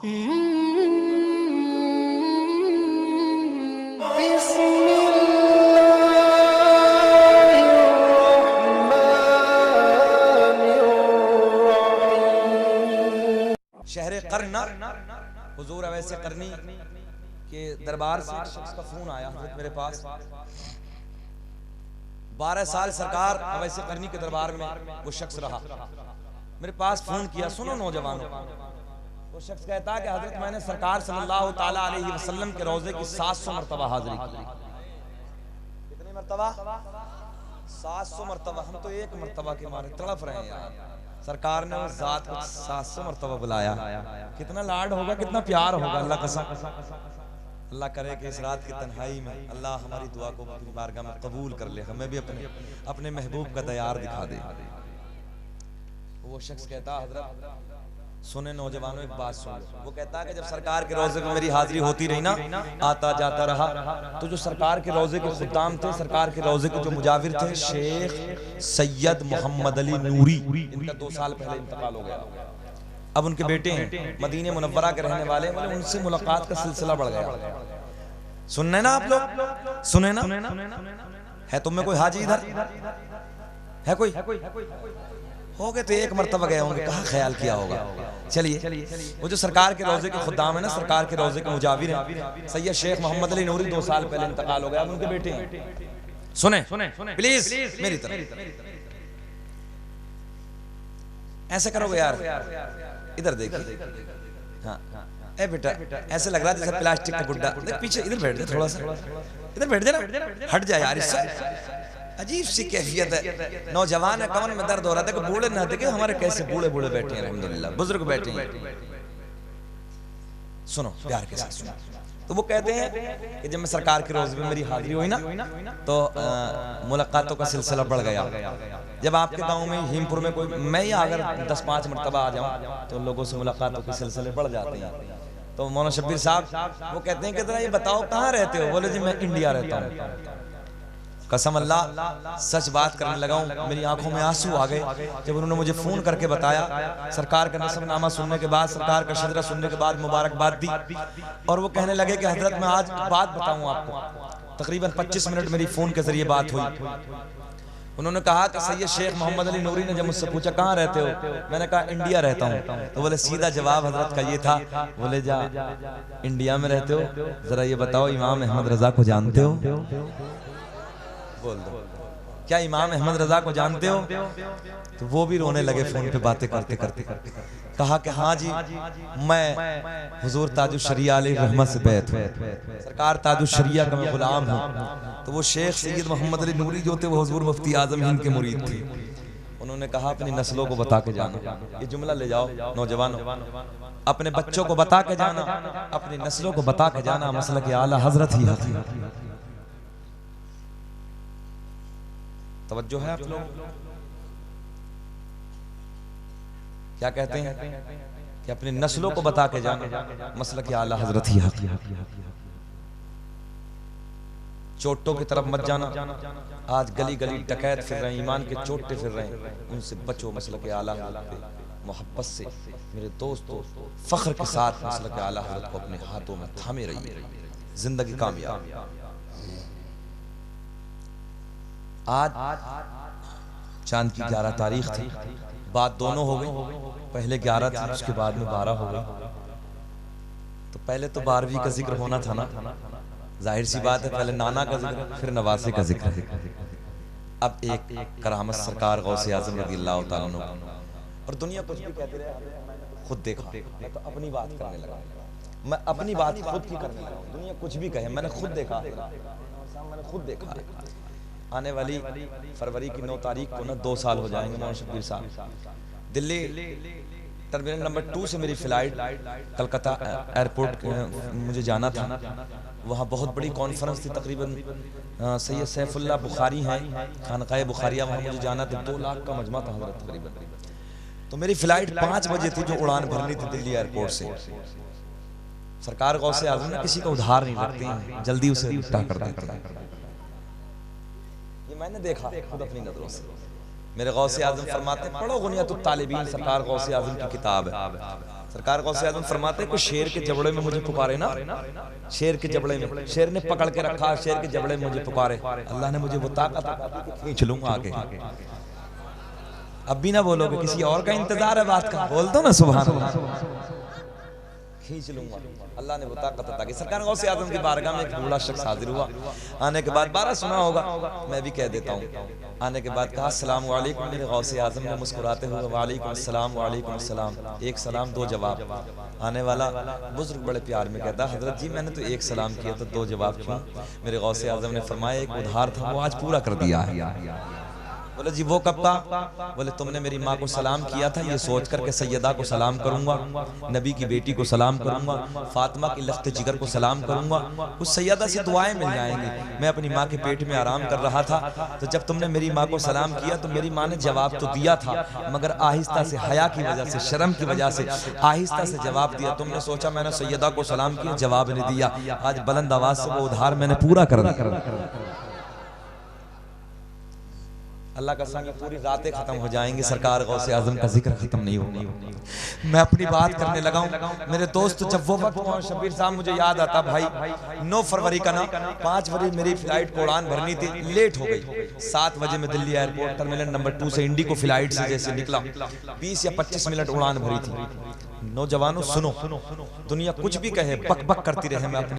शहर करना हुजूर अवैसे करनी के दरबार से एक शख्स का फोन आया हज़रत मेरे पास। 12 साल सरकार अवैसे करनी के दरबार में वो शख्स रहा। मेरे पास फोन किया, सुनो नौजवानों, वो शख्स कहता कि हजरत मैंने सरकार सल्लल्लाहु ताला अलैहि वसल्लम के रोजे की 700 मरतबा हाजिरी की। कितनी मरतबा? 700 मरतबा। हम तो एक मरतबा के मारे तड़प रहे हैं यार। सरकार ने उस जात को 700 मरतबा बुलाया। कितना लाड होगा, कितना प्यार होगा। अल्लाह कसम, अल्लाह करे कि इस रात की तन्हाई में अल्लाह हमारी दुआ को अपनी बारगाह में कबूल कर ले, हमें भी अपने महबूब का दयार दिखा दे। वो शख्स कहता, हजरत सुने नौजवानों एक बात सुन लो। वो कहता है कि जब सरकार के रोजे में मेरी हाजिरी होती रही ना, आता जाता रहा, तो जो सरकार के रोजे के खुद्दाम थे, सरकार के रोजे के जो मुजाविर थे, शेख सैयद मोहम्मद अली नूरी, इनका 2 साल पहले इंतकाल हो गया। अब उनके बेटे हैं मदीने मुनव्वरा के रहने वाले, उनसे मुलाकात का सिलसिला बढ़ गया। सुनने ना आप लोग, सुने ना? है तुम में कोई हाजी इधर है? कोई हो गए तो एक मरतबा गए होंगे, कहाँ ख्याल किया होगा। चलिए, वो जो सरकार के रोजे के खुद्दाम है ना, सरकार के रोजे के मुजाविर हैं, सैयद शेख मोहम्मद अली नूरी 2 साल पहले इंतकाल हो गया। अब उनके बेटे हैं। सुने प्लीज मेरी तरफ, ऐसे करोगे यार, इधर देखिए। हाँ ए बेटा, ऐसे लग रहा है जैसे प्लास्टिक का गुड्डा। देख पीछे, इधर बैठ दे, थोड़ा सा इधर बैठ दे ना, हट जाए यार। इससे अजीब सी कैफियत है। नौजवान है, कमर में दर्द हो रहा था कि बूढ़े ना देखे हमारे कैसे बूढ़े बूढ़े बैठे हैं, अल्हम्दुलिल्लाह बुजुर्ग बैठे हैं। सुनो प्यार के साथ सुनो। तो वो कहते हैं कि जब मैं सरकार के रोज़े में मेरी हाजिरी हुई ना, तो मुलाकातों का सिलसिला बढ़ गया। जब आपके गांव में हिमपुर में कोई, मैं ही अगर 10-5 मरतबा आ जाऊं तो लोगों से मुलाकातों के सिलसिले बढ़ जाते हैं। तो मौलाना शब्बीर साहब वो कहते हैं कि जरा ये बताओ कहाँ रहते हो? बोले जी मैं इंडिया रहता हूँ। कसम अल्लाह सच बात करने लगा हूँ, मेरी आंखों में आंसू आ गए जब उन्होंने मुझे फोन करके बताया। सरकार का नसबनामा सुनने के बाद, सरकार का शजरा सुनने के बाद मुबारकबाद दी, और वो कहने लगे कि हजरत मैं आज बात बताऊं आपको। तकरीबन 25 मिनट मेरी फोन के जरिए बात हुई। उन्होंने कहा कि सैयद शेख मोहम्मद अली नूरी ने जब मुझसे पूछा कहाँ रहते हो, मैंने कहा इंडिया रहता हूँ। तो बोले सीधा जवाब हजरत का ये था, बोले जा इंडिया में रहते हो, जरा ये बताओ इमाम अहमद रजा को जानते हो? बोल दो, क्या इमाम अहमद रजा को जानते हो? तो वो भी रोने लगे फोन पे बातें करते करते। कहा कि हाँ जी, मैं हुजूर ताजुल शरिया अलैहि रहमत से बैत हूँ, सरकार ताजुल शरिया का मैं गुलाम हूँ। तो वो शेख सैयद मोहम्मद अली नूरी जो थे वो हुजूर मुफ्ती आजम हिंद के मुरीद थे। उन्होंने कहा अपनी नस्लों को बता के जाना, ये जुमला ले जाओ नौजवानों, अपने बच्चों को बता के जाना, अपनी नस्लों को बता के जाना, मसलक आला हजरत ही है। तवज्जो है आप लोग? क्या कहते हैं कि अपनी नस्लों को बता के जाना, मसलक आला हजरत ही हक। चोटों की तरफ मत जाना। आज गली गली डकैत फिर रहे हैं, ईमान के चोटे फिर रहे हैं, उनसे बचो। मसलक आला हजरत पे मोहब्बत से मेरे दोस्तों फख्र के साथ मसलक आला हजरत को अपने हाथों में थामे रहिए, जिंदगी कामयाब। आज चांद की 11 तारीख थी, बात दोनों हो गई। पहले 11 थी, उसके बाद में 12 हो गई। तो पहले तो 12वीं का जिक्र होना था ना, जाहिर सी बात है, पहले नाना का जिक्र, फिर नवासे का जिक्र। अब एक करामत सरकार गौसे आज़म रज़ियल्लाहु ताला अन्हु, और दुनिया कुछ भी कहती रहे, खुद देखा, मैं तो अपनी बात करने लगा। मैं अपनी बात खुद की करने लगा। दुनिया कुछ भी कहे, मैंने खुद देखा, मैंने खुद देखा। आने वाली फरवरी की 9 तारीख को ना 2 साल हो जाएंगे मौलाना शब्बीर साहब। दिल्ली टर्मिनल नंबर 2 से मेरी फ्लाइट कलकत्ता एयरपोर्ट मुझे जाना था। वहाँ बहुत बड़ी कॉन्फ्रेंस थी, तकरीबन सैयद सैफुल्लाह बुखारी हैं, खानकाए बुखारिया, वहाँ मुझे जाना था। 2 लाख का मजमा था हजरत तकरीबन। तो मेरी फ्लाइट 5 बजे थी जो उड़ान भरनी थी दिल्ली एयरपोर्ट से। सरकार गौसे आज़म ने किसी का उधार नहीं रखते हैं, जल्दी उसे निपटा कर देते हैं। ये मैंने देखा खुद अपनी नजरों से। मेरे गौसे आजम फरमाते, पढ़ो गुनियतुत तालिबीन, सरकार गौसे आजम की किताब है। सरकार गौसे आजम फरमाते, कोई शेर के जबड़े में मुझे पुकारे ना, शेर के जबड़े में, शेर ने पकड़ के रखा, शेर के जबड़े में मुझे पुकारे, अल्लाह ने मुझे वो ताकत खींच लूंगा आगे। अब भी ना बोलोगे, किसी और का इंतजार है बात का, बोल दो ना सुभान अल्लाह, खींच लूंगा, अल्लाह ने वो ताकत अता की। सरकार गौसे आजम की बारगाह में एक बूढ़ा शख्स हाजिर हुआ। आने के बाद 12 सुना होगा, मैं भी कह देता हूँ। आने के बाद कहा अस्सलाम वालेकुम, मेरे गौसे आजम ने मुस्कुराते हुए वालेकुम अस्सलाम, वालेकुम अस्सलाम, एक सलाम दो जवाब। आने वाला बुजुर्ग बड़े प्यार में कहता, हजरत जी मैंने तो एक सलाम किया तो दो जवाब क्यों? मेरे गौसे आजम ने फरमाया, एक उधार था वो आज पूरा कर दिया है। बोले जी वो कब का? बोले तुमने मेरी माँ को सलाम किया था ये सोच कर के सैयदा को सलाम करूंगा, नबी की बेटी को सलाम करूंगा, फातिमा की लख्त जिगर को सलाम करूंगा, उस सैयदा से दुआएं मिल जाएंगी। मैं अपनी माँ के पेट में आराम कर रहा था, तो जब तुमने मेरी माँ को सलाम किया तो मेरी माँ ने जवाब तो दिया था, मगर आहिस्ता से, हया की वजह से, शर्म की वजह से आहिस्ता से जवाब दिया। तुमने सोचा मैंने सैयदा को सलाम किया, जवाब नहीं दिया, आज बुलंद आवाज से वो उधार मैंने पूरा कर दिया। अल्लाह का संग पूरी रातें खत्म हो जाएंगी, सरकार गौसे आजम का जिक्र खत्म नहीं होगा। मैं अपनी बात करने लगा हूँ। मेरे दोस्त जब वो वक्त शबीर साहब मुझे याद आता, भाई 9 फरवरी का ना 5 बजे मेरी फ्लाइट को उड़ान भरनी थी, लेट हो गई। 7 बजे मैं दिल्ली एयरपोर्ट टर्मिनल नंबर 2 से इंडिको फ्लाइट से जैसे निकला, 20 या 25 मिनट उड़ान भरी थी। नौजवानों सुनो, दुनिया कुछ भी कहे, बक बक करती रहे, मैं अपनी